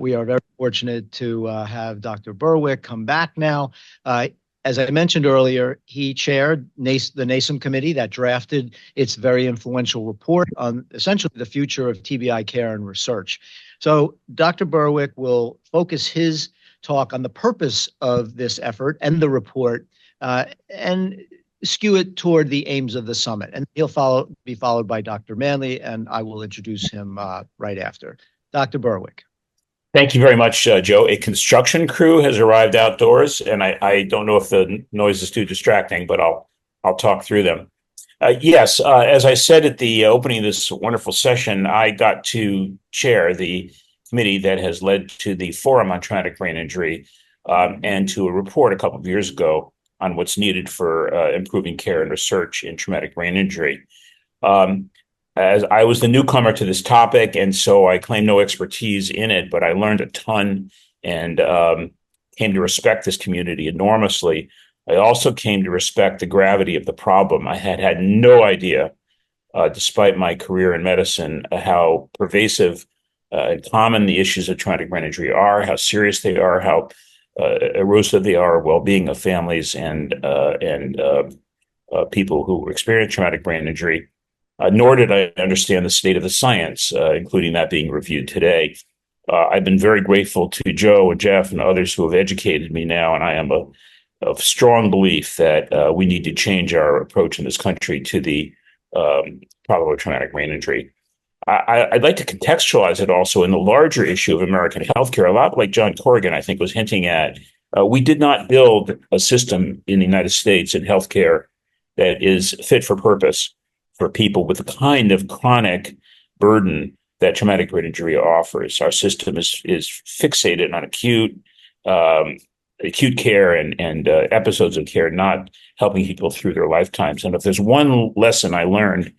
We are very fortunate to have Dr. Berwick come back now. As I mentioned earlier, he chaired the NASEM committee that drafted its very influential report on essentially the future of TBI care and research. So Dr. Berwick will focus his talk on the purpose of this effort and the report and skew it toward the aims of the summit. And he'll be followed by Dr. Manley, and I will introduce him right after. Dr. Berwick. Thank you very much, Joe. A construction crew has arrived outdoors, and I don't know if the noise is too distracting, but I'll talk through them. Yes, as I said at the opening of this wonderful session, I got to chair the committee that has led to the Forum on Traumatic Brain Injury and to a report a couple of years ago on what's needed for improving care and research in traumatic brain injury. As I was the newcomer to this topic, and so I claim no expertise in it, but I learned a ton and came to respect this community enormously. I also came to respect the gravity of the problem. I had no idea, despite my career in medicine, how pervasive and common the issues of traumatic brain injury are, how serious they are, how erosive they are, well-being of families and people who experience traumatic brain injury. Nor did I understand the state of the science, including that being reviewed today. I've been very grateful to Joe and Jeff and others who have educated me now, and I am of strong belief that we need to change our approach in this country to the problem of traumatic brain injury. I'd like to contextualize it also in the larger issue of American healthcare, a lot like John Corrigan, I think, was hinting at. We did not build a system in the United States in healthcare that is fit for purpose for people with the kind of chronic burden that traumatic brain injury offers. Our system is fixated on acute care and episodes of care, not helping people through their lifetimes. And if there's one lesson I learned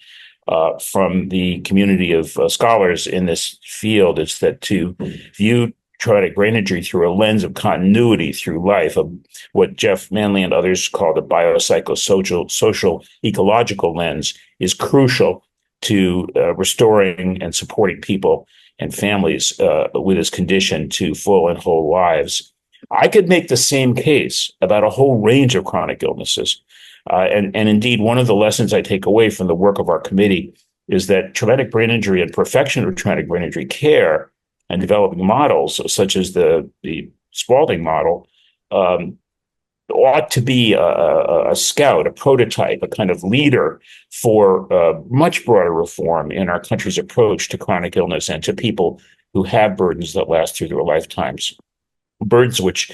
from the community of scholars in this field, it's that to view traumatic brain injury through a lens of continuity through life, of what Geoff Manley and others call the biopsychosocial, social, ecological lens, is crucial to restoring and supporting people and families with this condition to full and whole lives. I could make the same case about a whole range of chronic illnesses. And indeed, one of the lessons I take away from the work of our committee is that traumatic brain injury and perfection of traumatic brain injury care and developing models such as the Spaulding model ought to be a scout, a prototype, a kind of leader for much broader reform in our country's approach to chronic illness and to people who have burdens that last through their lifetimes, burdens which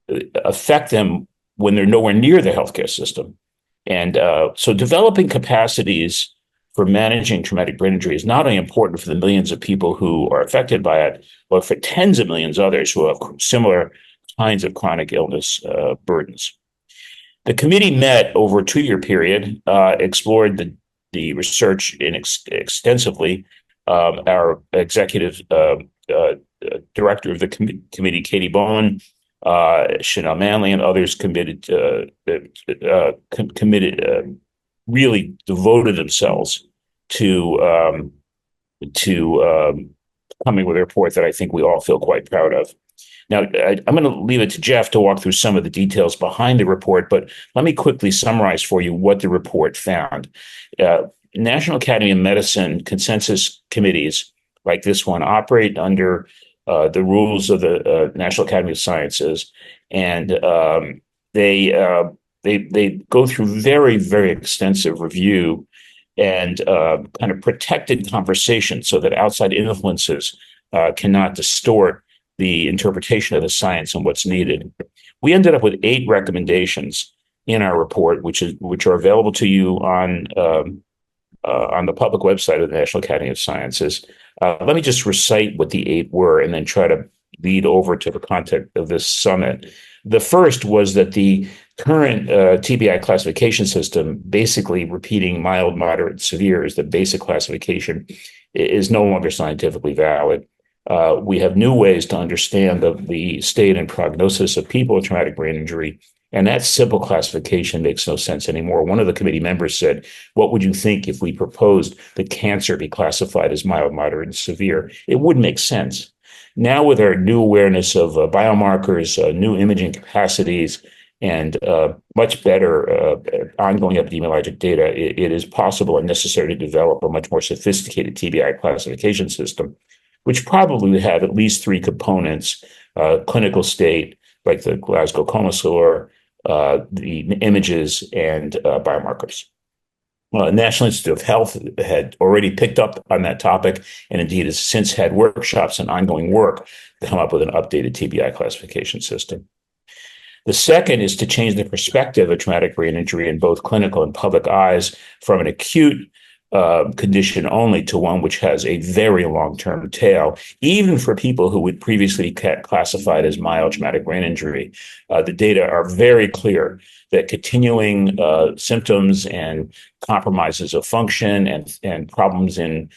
affect them when they're nowhere near the healthcare system. And so developing capacities for managing traumatic brain injury is not only important for the millions of people who are affected by it, but for tens of millions of others who have similar kinds of chronic illness burdens. The committee met over a 2-year period, explored the research extensively. Our executive director of the committee, Katie Bowen, Chanel Manley, and others really devoted themselves to coming with a report that I think we all feel quite proud of. Now, I'm going to leave it to Jeff to walk through some of the details behind the report, but let me quickly summarize for you what the report found. National Academy of Medicine consensus committees like this one operate under the rules of the National Academy of Sciences, and they go through very, very extensive review and kind of protected conversation so that outside influences cannot distort the interpretation of the science and what's needed. We ended up with 8 recommendations in our report, which are available to you on the public website of the National Academy of Sciences. Let me just recite what the 8 were and then try to lead over to the content of this summit. The first was that the current TBI classification system, basically repeating mild, moderate, severe as the basic classification, is no longer scientifically valid. We have new ways to understand the state and prognosis of people with traumatic brain injury, and that simple classification makes no sense anymore. One of the committee members said, "What would you think if we proposed that cancer be classified as mild, moderate, and severe?" It wouldn't make sense. Now, with our new awareness of biomarkers, new imaging capacities, and much better ongoing epidemiologic data, it is possible and necessary to develop a much more sophisticated TBI classification system, which probably would have at least three components: clinical state, like the Glasgow Coma Score, the images, and biomarkers. Well, the National Institute of Health had already picked up on that topic, and indeed has since had workshops and ongoing work to come up with an updated TBI classification system. The second is to change the perspective of traumatic brain injury in both clinical and public eyes from an acute condition only to one which has a very long-term tail, even for people who would previously get classified as mild traumatic brain injury. The data are very clear that continuing symptoms and compromises of function and problems in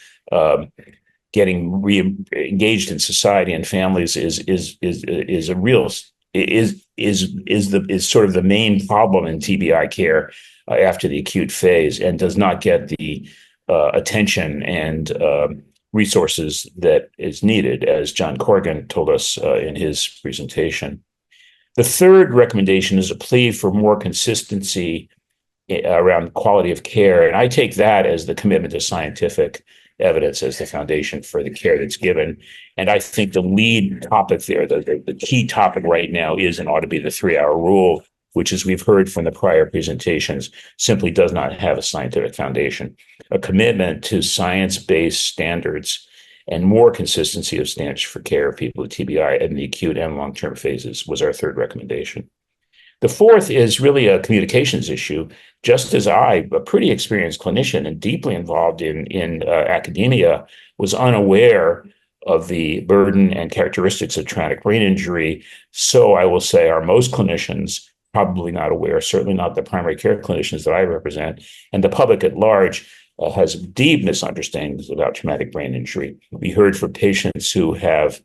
getting re-engaged in society and families is a real is sort of the main problem in TBI care after the acute phase, and does not get the attention and resources that is needed, as John Corrigan told us in his presentation. The third recommendation is a plea for more consistency around quality of care, and I take that as the commitment to scientific evidence as the foundation for the care that's given. And I think the lead topic there, the key topic right now, is and ought to be the 3-hour rule, which, as we've heard from the prior presentations, simply does not have a scientific foundation. A commitment to science-based standards and more consistency of standards for care of people with TBI in the acute and long-term phases was our third recommendation. The fourth is really a communications issue. Just as I, a pretty experienced clinician and deeply involved in academia, was unaware of the burden and characteristics of traumatic brain injury, so I will say are most clinicians probably not aware, certainly not the primary care clinicians that I represent, and the public at large has deep misunderstandings about traumatic brain injury. We heard from patients who have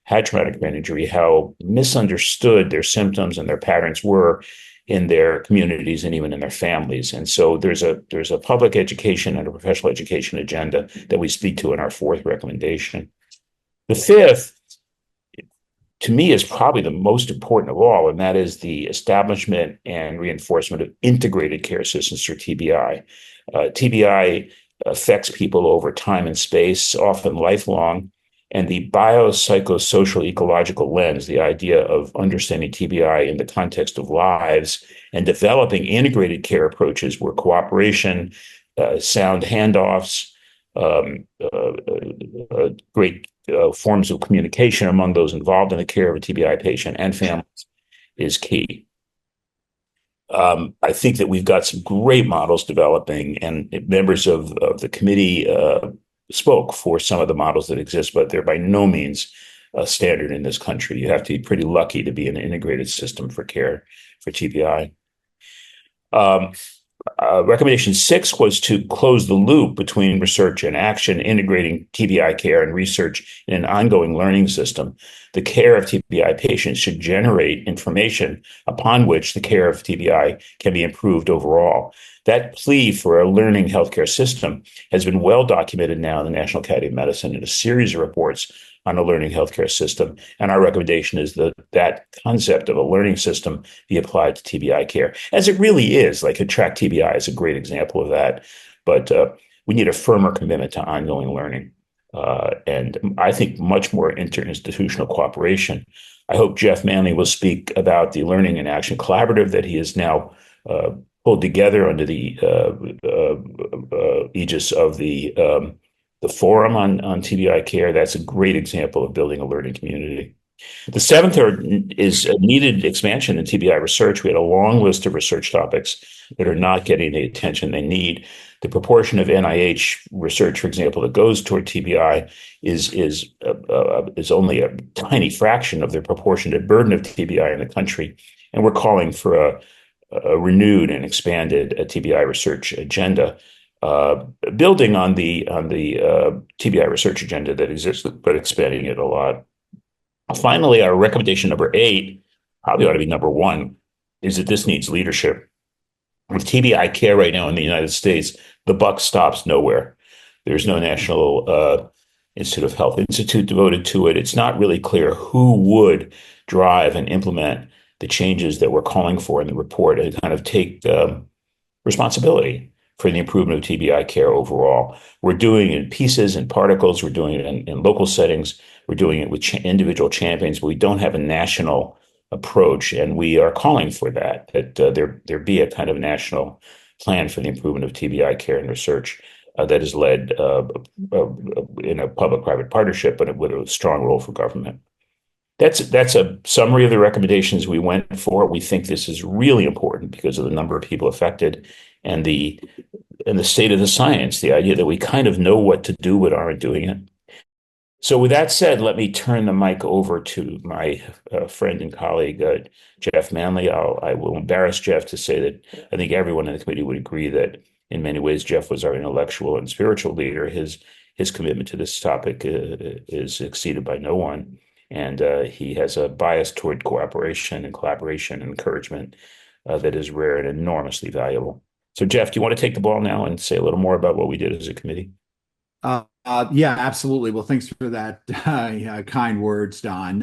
had traumatic brain injury how misunderstood their symptoms and their patterns were in their communities and even in their families. And so there's a public education and a professional education agenda that we speak to in our fourth recommendation. The fifth, to me, is probably the most important of all, and that is the establishment and reinforcement of integrated care systems for TBI. TBI affects people over time and space, often lifelong, and the biopsychosocial ecological lens, the idea of understanding TBI in the context of lives and developing integrated care approaches where cooperation, sound handoffs, great forms of communication among those involved in the care of a TBI patient and families is key. I think that we've got some great models developing, and members of the committee spoke for some of the models that exist, but they're by no means standard in this country. You have to be pretty lucky to be an integrated system for care for TBI. Recommendation 6 was to close the loop between research and action, integrating TBI care and research in an ongoing learning system. The care of TBI patients should generate information upon which the care of TBI can be improved overall. That plea for a learning healthcare system has been well documented now in the National Academy of Medicine in a series of reports on a learning healthcare system. And our recommendation is that that concept of a learning system be applied to TBI care, as it really is. Like Attract TBI is a great example of that. But we need a firmer commitment to ongoing learning. And I think much more interinstitutional cooperation. I hope Geoff Manley will speak about the Learning and Action Collaborative that he is now pulled together under the aegis of the forum on TBI care. That's a great example of building a learning community. The seventh is a needed expansion in TBI research. We had a long list of research topics that are not getting the attention they need. The proportion of NIH research, for example, that goes toward TBI is only a tiny fraction of the proportionate burden of TBI in the country, and we're calling for a renewed and expanded TBI research agenda, building on the TBI research agenda that exists, but expanding it a lot. Finally, our recommendation number 8, probably ought to be number 1, is that this needs leadership. With TBI care right now in the United States, the buck stops nowhere. There's no national Institute of Health Institute devoted to it. It's not really clear who would drive and implement the changes that we're calling for in the report and kind of take responsibility for the improvement of TBI care overall. We're doing it in pieces and particles. We're doing it in local settings. We're doing it with individual champions, but we don't have a national approach. And we are calling for that there be a kind of national plan for the improvement of TBI care and research that is led in a public-private partnership, but with a strong role for government. That's a summary of the recommendations we went for. We think this is really important because of the number of people affected and the state of the science, the idea that we kind of know what to do but aren't doing it. So with that said, let me turn the mic over to my friend and colleague, Geoff Manley. I will embarrass Geoff to say that I think everyone in the committee would agree that in many ways, Geoff was our intellectual and spiritual leader. His commitment to this topic is exceeded by no one. And he has a bias toward cooperation and collaboration and encouragement that is rare and enormously valuable. So, Geoff, do you want to take the ball now and say a little more about what we did as a committee? Yeah, absolutely. Well, thanks for that kind words, Don.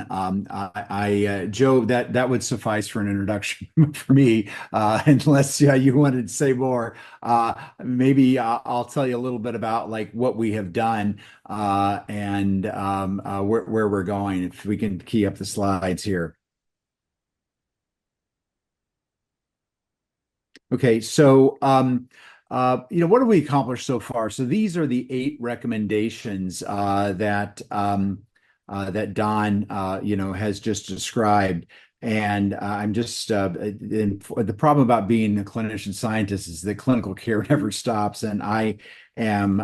Joe, that would suffice for an introduction for me, unless you wanted to say more. Maybe I'll tell you a little bit about like what we have done and where we're going. If we can key up the slides here. Okay, so what have we accomplished so far? So these are the 8 recommendations that Don has just described. And I'm just the problem about being a clinician scientist is that clinical care never stops, and I am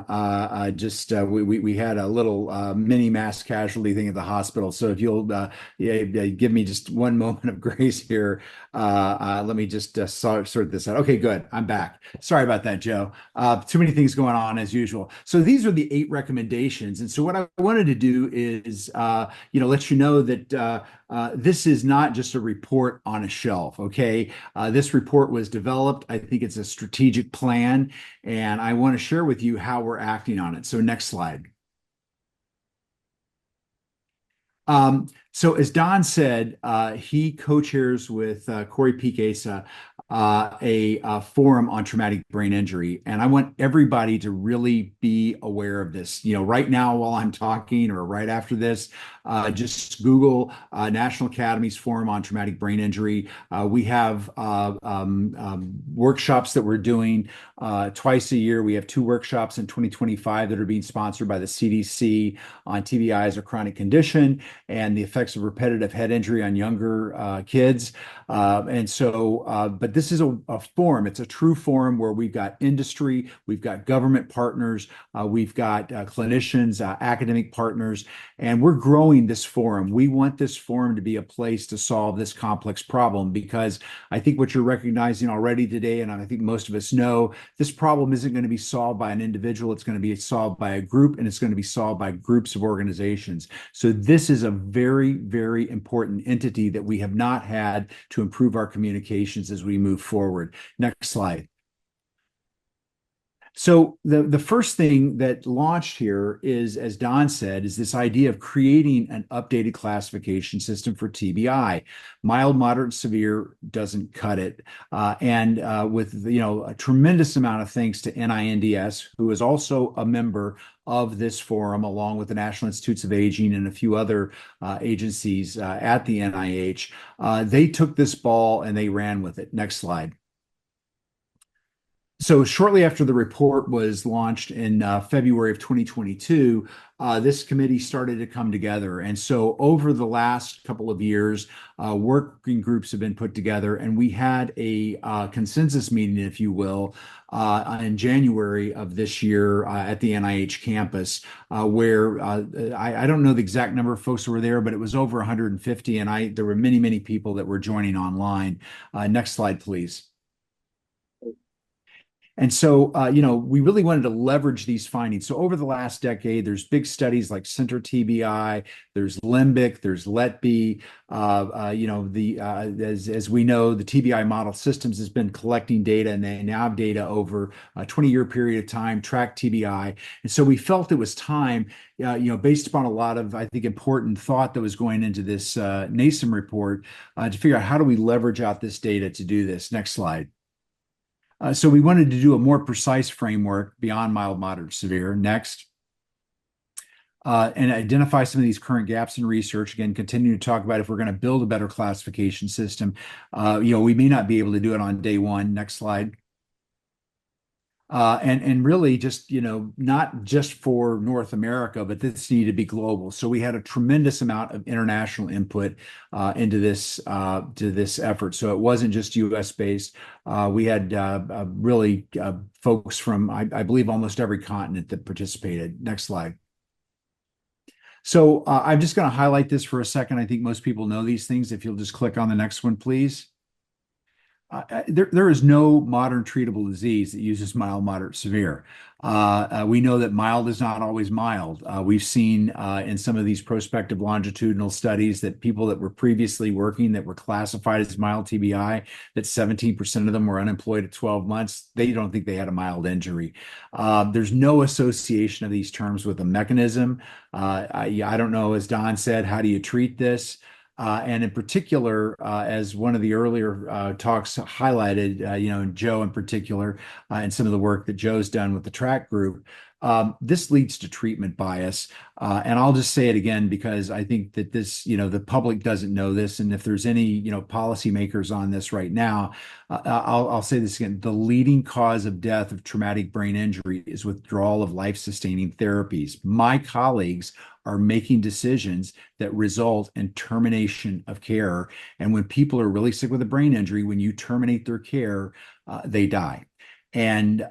we had a little mini mass casualty thing at the hospital. So if you'll give me just one moment of grace here, let me just sort this out. Okay, good. I'm back. Sorry about that, Joe. Too many things going on as usual. So these are the 8 recommendations, and so what I wanted to do is let you know that this is not just a report on a shelf. Okay, this report was developed. I think it's a strategic plan, and I want to share with you how we're acting on it. So next slide. So as Don said, he co-chairs with Corey Peak-Asa a forum on traumatic brain injury. And I want everybody to really be aware of this. Right now while I'm talking or right after this, just Google National Academy's Forum on Traumatic Brain Injury. We have workshops that we're doing twice a year. We have 2 workshops in 2025 that are being sponsored by the CDC on TBI as a chronic condition and the effects of repetitive head injury on younger kids. But this is a forum. It's a true forum where we've got industry, we've got government partners, we've got clinicians, academic partners, and we're growing this forum. We want this forum to be a place to solve this complex problem because I think what you're recognizing already today, and I think most of us know, this problem isn't going to be solved by an individual. It's going to be solved by a group, and it's going to be solved by groups of organizations. So this is a very, very important entity that we have not had to improve our communications as we move forward. Next slide. So the first thing that launched here is, as Don said, is this idea of creating an updated classification system for TBI. Mild, moderate, severe doesn't cut it. With a tremendous amount of thanks to NINDS, who is also a member of this forum, along with the National Institutes of Aging and a few other agencies at the NIH. They took this ball and they ran with it. Next slide. So shortly after the report was launched in February of 2022, this committee started to come together. And so over the last couple of years, working groups have been put together, and we had a consensus meeting, if you will, in January of this year at the NIH campus, where I don't know the exact number of folks who were there, but it was over 150, and there were many, many people that were joining online. Next slide, please. And so, we really wanted to leverage these findings. So over the last decade, there's big studies like Center TBI, there's Limbic, there's LETB. As we know, the TBI model systems has been collecting data, and they now have data over a 20-year period of time, track TBI. And so we felt it was time, based upon a lot of, I think, important thought that was going into this NASEM report, to figure out how do we leverage out this data to do this. Next slide. So we wanted to do a more precise framework beyond mild, moderate, severe. Next. And identify some of these current gaps in research. Again, continue to talk about if we're going to build a better classification system. We may not be able to do it on day one. Next slide. And really just, not just for North America, but this needed to be global. So we had a tremendous amount of international input into this to this effort. So it wasn't just US based. We had really folks from, I believe, almost every continent that participated. Next slide. So I'm just going to highlight this for a second. I think most people know these things. If you'll just click on the next one, please. There is no modern treatable disease that uses mild, moderate, severe. We know that mild is not always mild. We've seen in some of these prospective longitudinal studies that people that were previously working that were classified as mild TBI, that 17% of them were unemployed at 12 months. They don't think they had a mild injury. There's no association of these terms with a mechanism. I don't know, as Don said, how do you treat this? And in particular, as one of the earlier talks highlighted, Joe in particular, and some of the work that Joe's done with the track group, this leads to treatment bias. And I'll just say it again because I think that this, the public doesn't know this. And if there's any, policymakers on this right now, I'll say this again. The leading cause of death of traumatic brain injury is withdrawal of life-sustaining therapies. My colleagues are making decisions that result in termination of care. And when people are really sick with a brain injury, when you terminate their care, they die. And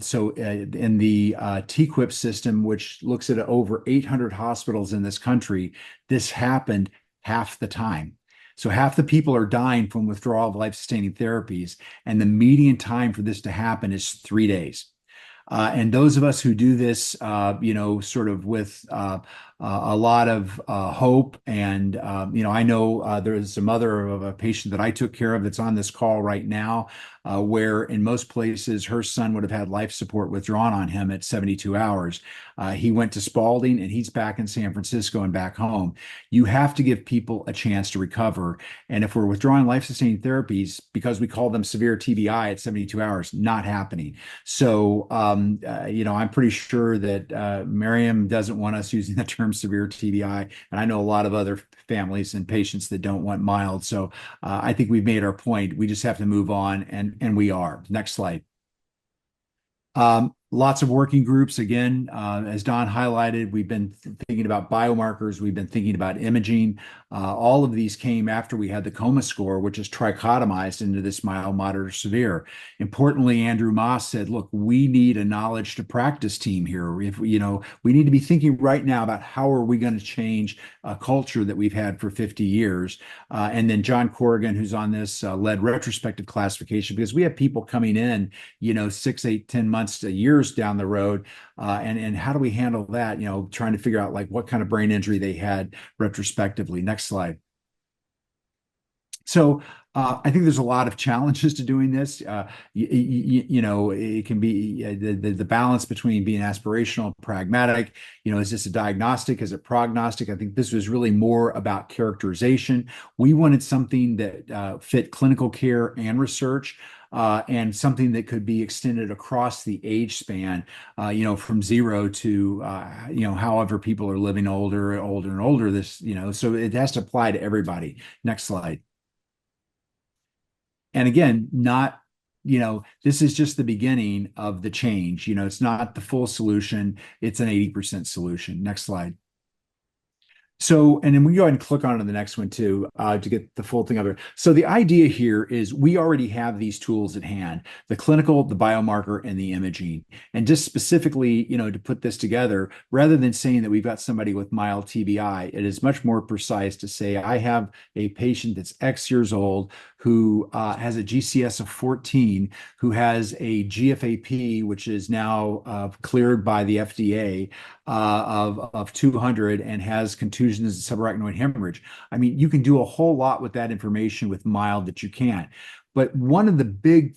so in the TQIP system, which looks at over 800 hospitals in this country, this happened half the time. So half the people are dying from withdrawal of life-sustaining therapies, and the median time for this to happen is 3 days. And those of us who do this, sort of with a lot of hope. And, I know there is a mother of a patient that I took care of that's on this call right now, where in most places her son would have had life support withdrawn on him at 72 hours. He went to Spalding and he's back in San Francisco and back home. You have to give people a chance to recover. And if we're withdrawing life-sustaining therapies because we call them severe TBI at 72 hours, not happening. So, I'm pretty sure that Miriam doesn't want us using the term severe TBI. And I know a lot of other families and patients that don't want mild. So I think we've made our point. We just have to move on, and we are. Next slide. Lots of working groups. Again, as Don highlighted, we've been thinking about biomarkers. We've been thinking about imaging. All of these came after we had the coma score, which is trichotomized into this mild, moderate, or severe. Importantly, Andrew Moss said, look, we need a knowledge to practice team here. If we need to be thinking right now about how are we going to change a culture that we've had for 50 years. And then John Corrigan, who's on this, led retrospective classification because we have people coming in, 6, 8, 10 months to years down the road. And how do we handle that? Trying to figure out like what kind of brain injury they had retrospectively. Next slide. So I think there's a lot of challenges to doing this. It can be the balance between being aspirational and pragmatic. Is this a diagnostic? Is it prognostic? I think this was really more about characterization. We wanted something that fit clinical care and research. And something that could be extended across the age span, from 0 to, however people are living older and older. So it has to apply to everybody. Next slide. And again, this is just the beginning of the change. It's not the full solution. It's an 80% solution. Next slide. So, and then we go ahead and click on it the next one too, to get the full thing of it. So the idea here is we already have these tools at hand, the clinical, the biomarker, and the imaging. And just specifically, to put this together, rather than saying that we've got somebody with mild TBI, it is much more precise to say, I have a patient that's X years old who has a GCS of 14, who has a GFAP, which is now cleared by the FDA, of 200 and has contusions and subarachnoid hemorrhage. I mean, you can do a whole lot with that information with mild that you can't. But one of the big,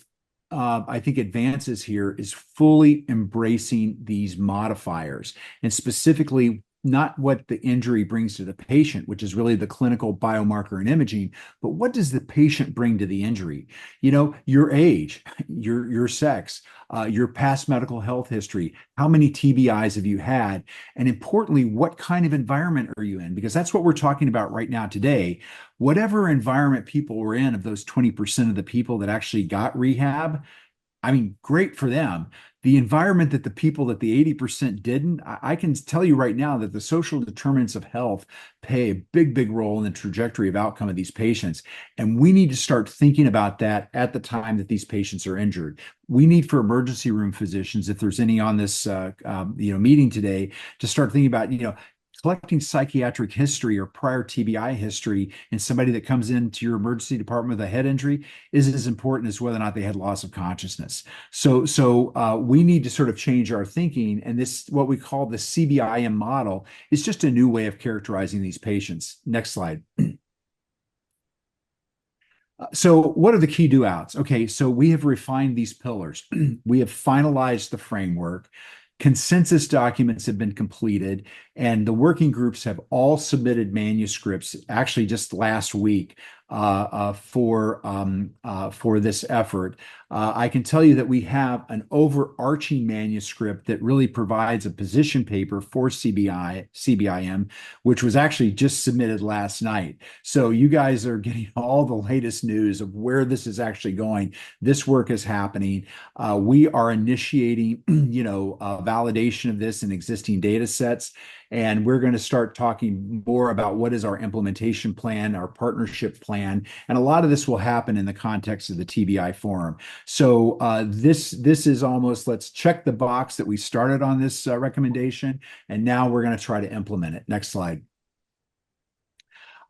I think, advances here is fully embracing these modifiers, and specifically not what the injury brings to the patient, which is really the clinical biomarker and imaging, but what does the patient bring to the injury? Your age, your sex, your past medical health history, how many TBIs have you had, and importantly, what kind of environment are you in? Because that's what we're talking about right now today. Whatever environment people were in, of those 20% of the people that actually got rehab, I mean, great for them. The environment that the people that the 80% didn't, I can tell you right now that the social determinants of health play a big, big role in the trajectory of outcome of these patients. And we need to start thinking about that at the time that these patients are injured. We need for emergency room physicians, if there's any on this meeting today, to start thinking about, collecting psychiatric history or prior TBI history in somebody that comes into your emergency department with a head injury is as important as whether or not they had loss of consciousness. So we need to sort of change our thinking, and this, what we call the CBIM model, is just a new way of characterizing these patients. Next slide. So what are the key do outs? Okay, so we have refined these pillars. We have finalized the framework. Consensus documents have been completed, and the working groups have all submitted manuscripts actually just last week for this effort. I can tell you that we have an overarching manuscript that really provides a position paper for CBIM, which was actually just submitted last night. So you guys are getting all the latest news of where this is actually going. This work is happening. We are initiating, validation of this in existing data sets. And we're going to start talking more about what is our implementation plan, our partnership plan. And a lot of this will happen in the context of the TBI forum. So this is almost, let's check the box that we started on this recommendation, and now we're going to try to implement it. Next slide.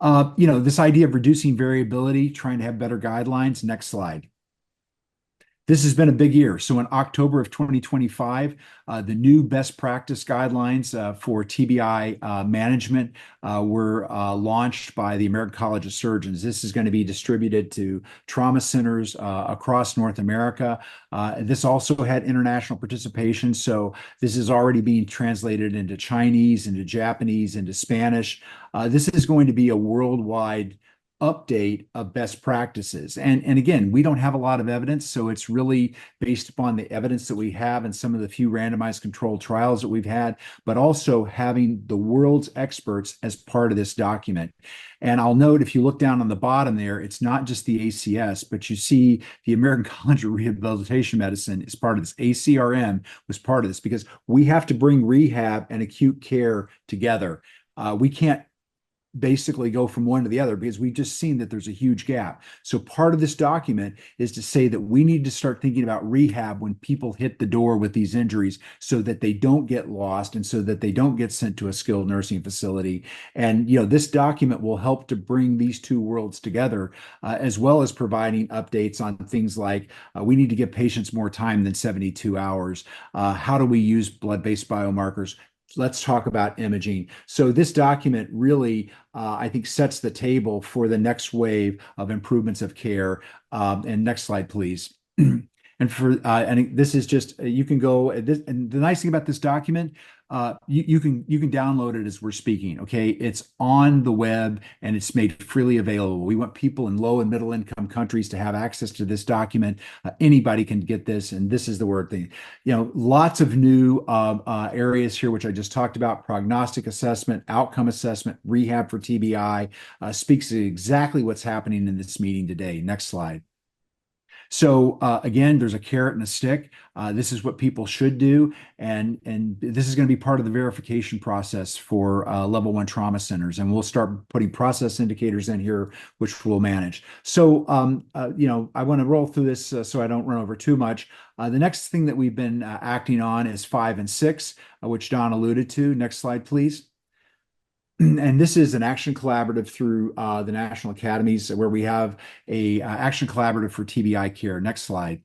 This idea of reducing variability, trying to have better guidelines. Next slide. This has been a big year. So in October of 2025, the new best practice guidelines for TBI management were launched by the American College of Surgeons. This is going to be distributed to trauma centers across North America. This also had international participation. So this is already being translated into Chinese, into Japanese, into Spanish. This is going to be a worldwide update of best practices. And again, we don't have a lot of evidence, so it's really based upon the evidence that we have and some of the few randomized controlled trials that we've had, but also having the world's experts as part of this document. And I'll note, if you look down on the bottom there, it's not just the ACS, but you see the American College of Rehabilitation Medicine is part of this. ACRM was part of this because we have to bring rehab and acute care together. We can't basically go from one to the other because we've just seen that there's a huge gap. So part of this document is to say that we need to start thinking about rehab when people hit the door with these injuries so that they don't get lost and so that they don't get sent to a skilled nursing facility. And, this document will help to bring these two worlds together, as well as providing updates on things like we need to give patients more time than 72 hours. How do we use blood-based biomarkers? Let's talk about imaging. So this document really, I think, sets the table for the next wave of improvements of care. And next slide, please. And this is just, you can go, and the nice thing about this document, you can download it as we're speaking. Okay, it's on the web and it's made freely available. We want people in low and middle income countries to have access to this document. Anybody can get this, and this is the word thing. Lots of new areas here, which I just talked about: prognostic assessment, outcome assessment, rehab for TBI. Speaks to exactly what's happening in this meeting today. Next slide. So again, there's a carrot and a stick. This is what people should do, and this is going to be part of the verification process for level one trauma centers. And we'll start putting process indicators in here, which we'll manage. So I want to roll through this so I don't run over too much. The next thing that we've been acting on is 5 and 6, which Don alluded to. Next slide, please. And this is an action collaborative through the National Academies where we have a action collaborative for TBI care. Next slide.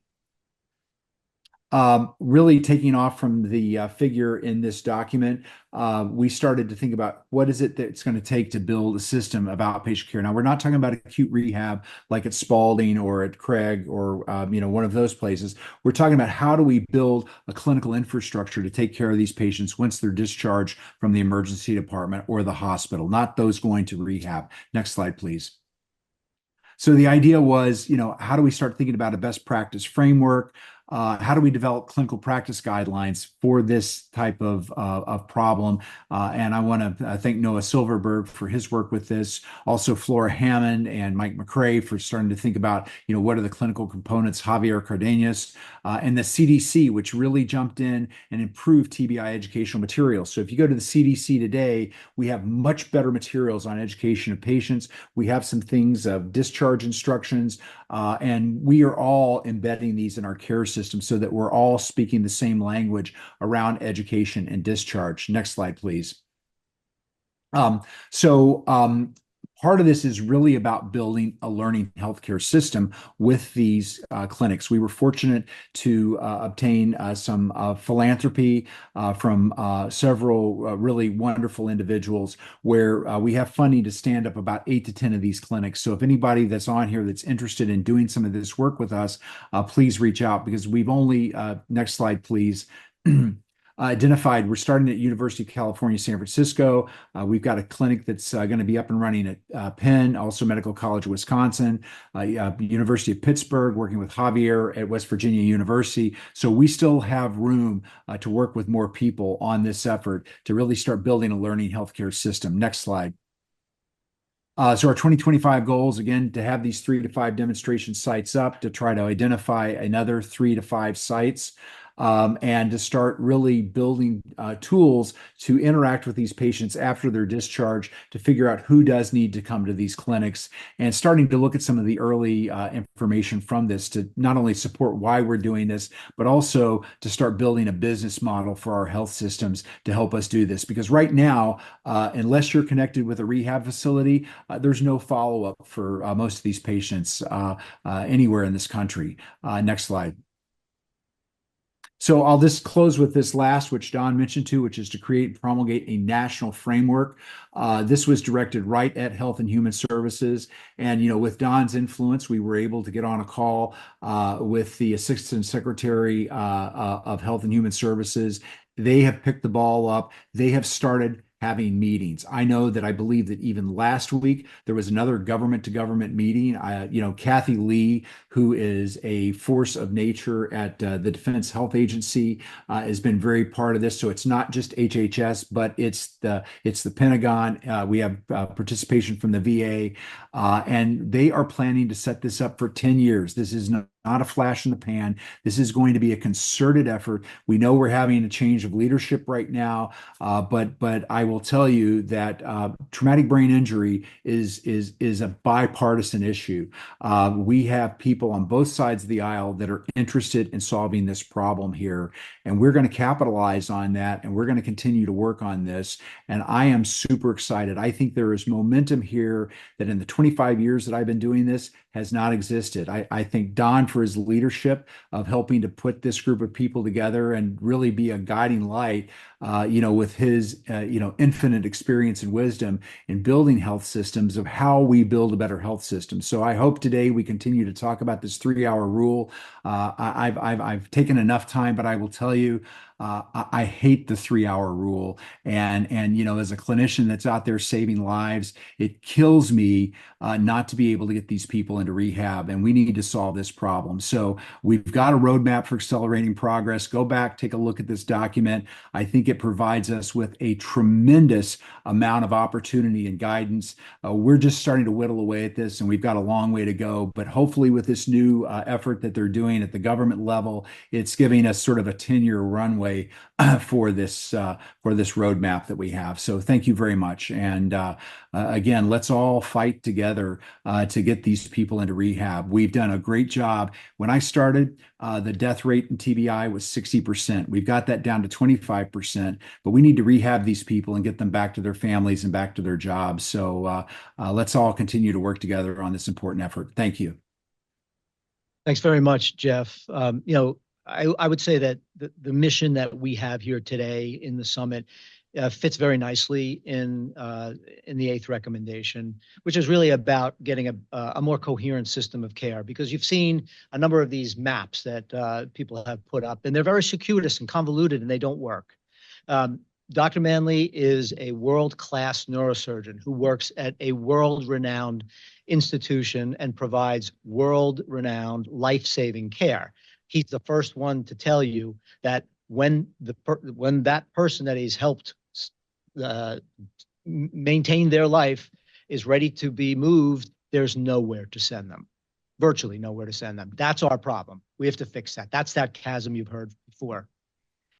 Really taking off from the figure in this document, we started to think about what is it that it's going to take to build a system of outpatient care. Now, we're not talking about acute rehab like at Spalding or at Craig or one of those places. We're talking about how do we build a clinical infrastructure to take care of these patients once they're discharged from the emergency department or the hospital, not those going to rehab. Next slide, please. So the idea was, how do we start thinking about a best practice framework? How do we develop clinical practice guidelines for this type of problem? And I want to thank Noah Silverberg for his work with this. Also, Flora Hammond and Mike McCrae for starting to think about, what are the clinical components, Javier Cardenas, and the CDC, which really jumped in and improved TBI educational materials. So if you go to the CDC today, we have much better materials on education of patients. We have some things of discharge instructions, and we are all embedding these in our care system so that we're all speaking the same language around education and discharge. Next slide, please. Part of this is really about building a learning healthcare system with these clinics. We were fortunate to obtain some philanthropy from several really wonderful individuals where we have funding to stand up about 8 to 10 of these clinics. So if anybody that's on here that's interested in doing some of this work with us, please reach out because we've only, next slide, please. Identified. We're starting at University of California, San Francisco. We've got a clinic that's going to be up and running at Penn, also Medical College of Wisconsin, University of Pittsburgh, working with Javier at West Virginia University. So we still have room to work with more people on this effort to really start building a learning healthcare system. Next slide. So our 2025 goals, again, to have these 3 to 5 demonstration sites up, to try to identify another 3 to 5 sites. And to start really building tools to interact with these patients after their discharge to figure out who does need to come to these clinics and starting to look at some of the early information from this to not only support why we're doing this, but also to start building a business model for our health systems to help us do this. Because right now, unless you're connected with a rehab facility, there's no follow-up for most of these patients anywhere in this country. Next slide. So I'll just close with this last, which Don mentioned too, which is to create and promulgate a national framework. This was directed right at Health and Human Services. And, with Don's influence, we were able to get on a call with the Assistant Secretary of Health and Human Services. They have picked the ball up. They have started having meetings. I know that I believe that even last week there was another government to government meeting. Kathy Lee, who is a force of nature at the Defense Health Agency, has been very part of this. So it's not just HHS, but it's the Pentagon. We have participation from the VA, and they are planning to set this up for 10 years. This is not a flash in the pan. This is going to be a concerted effort. We know we're having a change of leadership right now, but I will tell you that traumatic brain injury is a bipartisan issue. We have people on both sides of the aisle that are interested in solving this problem here, and we're going to capitalize on that, and we're going to continue to work on this. And I am super excited. I think there is momentum here that in the 25 years that I've been doing this has not existed. I think Don for his leadership of helping to put this group of people together and really be a guiding light, with his, infinite experience and wisdom in building health systems of how we build a better health system. So I hope today we continue to talk about this 3-hour rule. I've taken enough time, but I will tell you, I hate the 3 hour rule. And as a clinician that's out there saving lives, it kills me not to be able to get these people into rehab. And we need to solve this problem. So we've got a roadmap for accelerating progress. Go back, take a look at this document. I think it provides us with a tremendous amount of opportunity and guidance. We're just starting to whittle away at this, and we've got a long way to go. But hopefully, with this new effort that they're doing at the government level, it's giving us sort of a 10-year runway for this roadmap that we have. So thank you very much. And again, let's all fight together to get these people into rehab. We've done a great job. When I started, the death rate in TBI was 60%. We've got that down to 25%, but we need to rehab these people and get them back to their families and back to their jobs. So let's all continue to work together on this important effort. Thank you. Thanks very much, Jeff. I would say that the mission that we have here today in the summit fits very nicely in the eighth recommendation, which is really about getting a more coherent system of care. Because you've seen a number of these maps that people have put up, and they're very circuitous and convoluted, and they don't work. Dr. Manley is a world-class neurosurgeon who works at a world-renowned institution and provides world-renowned life-saving care. He's the first one to tell you that when that person that he's helped maintain their life is ready to be moved, there's nowhere to send them, virtually nowhere to send them. That's our problem. We have to fix that. That's that chasm you've heard before.